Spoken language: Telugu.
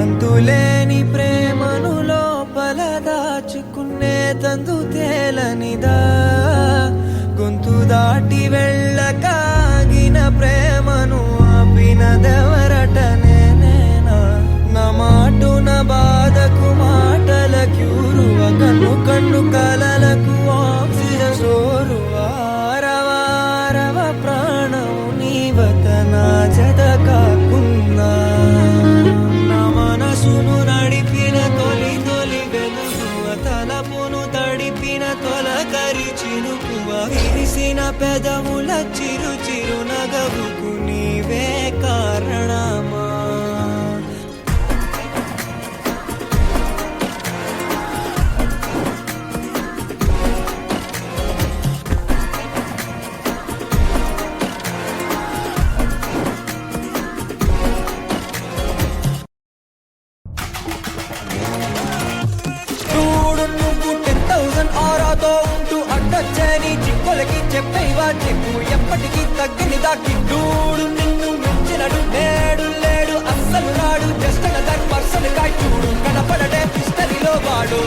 అంతులేని ప్రేమను లోపల దాచుకునే తందు తేలనిదా, గొంతు దాటి వెళ్ళకాగిన ప్రేమను ఆపినదెవరట నేనేనా. నా మాటున బాధకు మాటల క్యూరువ, కన్ను కన్ను కలలకు ఆక్సిజన్ సోరువా. రవ ప్రాణం నీవత నా జత కాకున్నా, నా మనసును నడిపిన తొలి తొలి వెలుగువ, తలపును తడిపిన తొలకరి చినుకువ, విరిసిన పెదవుల చిరు చిరు నగవుకు నీవే కారణమా. ఆరాతో ఉంటూ అడ్డొచ్చని చిక్కులకి చెప్పేవా చెప్పు, ఎప్పటికీ తగ్గని దాకి డూడు. నిన్ను మించినడు నేడు లేడు, అస్సలు రాడు, జస్ట్ అనదర్ పర్సన్ గా చూడు, కనపడటే హిస్టరీలో వాడు.